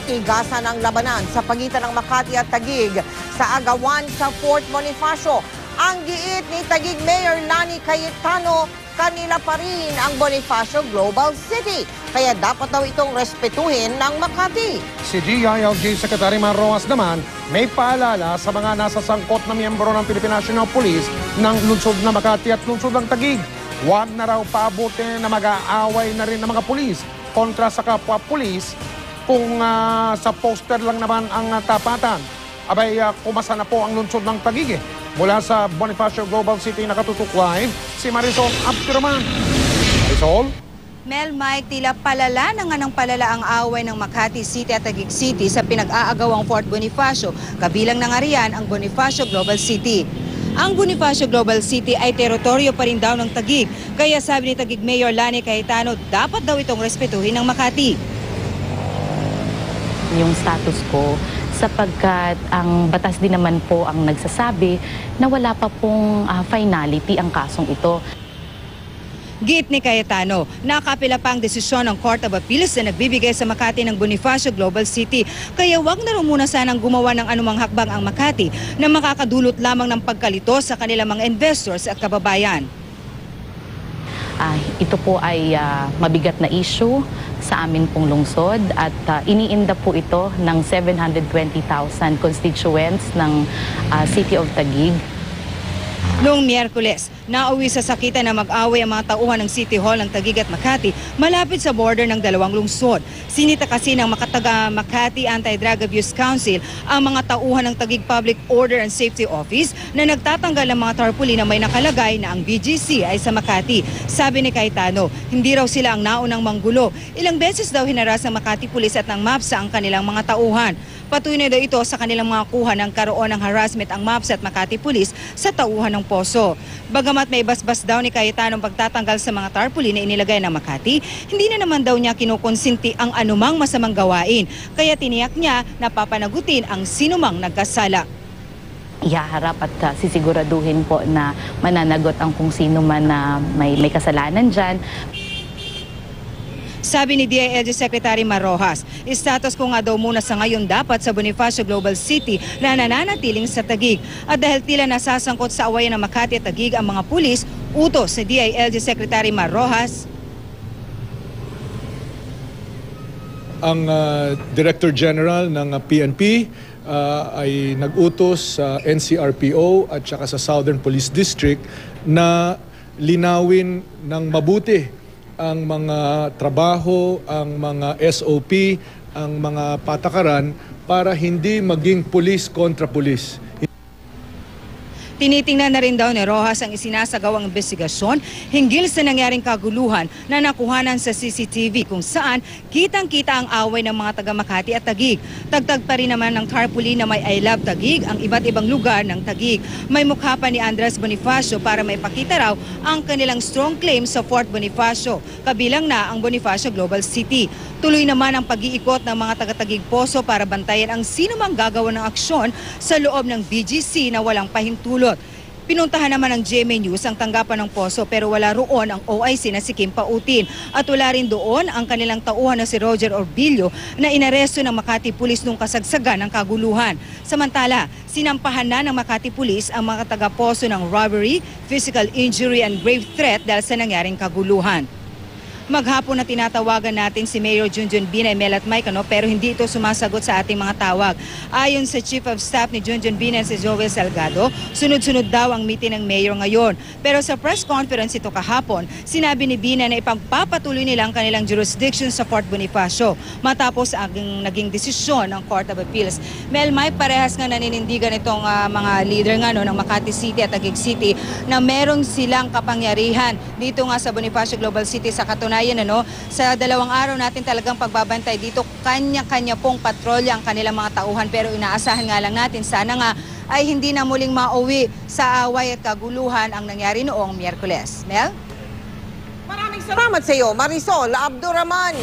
Natigasan ang labanan sa pagitan ng Makati at Taguig sa agawan sa Fort Bonifacio. Ang giit ni Taguig Mayor Lani Cayetano, kanila pa rin ang Bonifacio Global City. Kaya dapat daw itong respetuhin ng Makati. Si DILG Secretary Marroas naman may paalala sa mga nasasangkot na miyembro ng Philippine National Police ng lungsod na Makati at lungsod ng Taguig. Huwag na raw paabutin na mag-aaway na rin ng mga pulis kontra sa kapwa pulis kung sa poster lang naman ang tapatan. Abay, kumasa na po ang lungsod ng Taguig. Mula sa Bonifacio Global City nakatutuklay si Marisol Abduraman. Marisol? Mel, Mike, tila palala na nga ng palala ang away ng Makati City at Taguig City sa pinag-aagawang Fort Bonifacio. Kabilang na nga riyan ang Bonifacio Global City. Ang Bonifacio Global City ay teritoryo pa rin daw ng Taguig. Kaya sabi ni Taguig Mayor Lani Cayetano, dapat daw itong respetuhin ng Makati. Yung status ko, sapagkat ang batas din naman po ang nagsasabi na wala pa pong finality ang kasong ito. Giit ni Cayetano, nakapila pa ang desisyon ng Court of Appeals na nagbibigay sa Makati ng Bonifacio Global City. Kaya wag na rin muna sanang gumawa ng anumang hakbang ang Makati na makakadulot lamang ng pagkalito sa kanilang mga investors at kababayan. Ito po ay mabigat na issue sa amin pong lungsod at iniinda po ito ng 720,000 constituents ng City of Taguig. Noong Miyerkules, nauwi sa sakitan na mag-away ang mga tauhan ng City Hall ng Taguig at Makati malapit sa border ng dalawang lungsod. Sinita kasi ng Makataga Makati Anti-Drug Abuse Council ang mga tauhan ng Taguig Public Order and Safety Office na nagtatanggal ng mga tarpaulin na may nakalagay na ang BGC ay sa Makati. Sabi ni Cayetano, hindi raw sila ang naunang manggulo. Ilang beses daw hinaras ng Makati Police at ng MAPSA ang kanilang mga tauhan. Patuloy na daw ito sa kanilang mga kuha ng karoon ng harassment ang MAPSA at Makati Police sa tauhan ng Poso. Bagamat may basbas daw ni Cayetano ang pagtatanggal sa mga tarpaulin na inilagay ng Makati, hindi na naman daw niya kinukonsinti ang anumang masamang gawain. Kaya tiniyak niya na papanagutin ang sinumang nagkasala. Ihaharap at sisiguraduhin po na mananagot ang kung sino man na may kasalanan dyan. Sabi ni DILG Secretary Marroas, status ko nga daw muna sa ngayon dapat sa Bonifacio Global City na nananatiling sa Taguig. At dahil tila nasasangkot sa awayan ng Makati at Taguig ang mga pulis, utos ni DILG Secretary Marroas. Ang Director General ng PNP ay nag-utos sa NCRPO at saka sa Southern Police District na linawin ng mabuti ang mga trabaho, ang mga SOP, ang mga patakaran para hindi maging pulis kontra pulis. Tinitingnan na rin daw ni Rojas ang isinasagawang investigasyon hinggil sa nangyaring kaguluhan na nakuhanan sa CCTV kung saan kitang-kita ang away ng mga taga Makati at Taguig. Tagtag pa rin naman ng tarpaulin na may I Love Taguig ang iba't ibang lugar ng Taguig. May mukha pa ni Andres Bonifacio para maipakita raw ang kanilang strong claim sa Fort Bonifacio, kabilang na ang Bonifacio Global City. Tuloy naman ang pag-iikot ng mga taga-Taguig Poso para bantayan ang sinumang gagawa ng aksyon sa loob ng BGC na walang pahintulot. Pinuntahan naman ng GMA News ang tanggapan ng Poso pero wala roon ang OIC na si Kim Pautin at wala rin doon ang kanilang tauhan na si Roger Orbillo na inaresto ng Makati Police nung kasagsagan ng kaguluhan. Samantala, sinampahan na ng Makati Police ang mga taga-Poso ng robbery, physical injury and grave threat dahil sa nangyaring kaguluhan. Maghapon na tinatawagan natin si Mayor Junjun Binay Melat Mike, pero hindi ito sumasagot sa ating mga tawag. Ayon sa Chief of Staff ni Junjun Binay si Joel Salgado, sunod-sunod daw ang meeting ng Mayor ngayon. Pero sa press conference ito kahapon, sinabi ni Binay na ipagpapatuloy nila ang kanilang jurisdiction sa Fort Bonifacio matapos ang naging desisyon ng Court of Appeals. Mel, Mike, parehas nga naninindigan itong mga leader nga, ng Makati City at Taguig City na meron silang kapangyarihan dito nga sa Bonifacio Global City. Sa katunayan, sa 2 araw natin talagang pagbabantay dito, kanya-kanya pong patrolya ang kanilang mga tauhan, pero inaasahan nga lang natin sana nga ay hindi na muling mauwi sa away at kaguluhan ang nangyari noong Miyerkules. Mel? Maraming salamat sa iyo, Marisol Abduraman.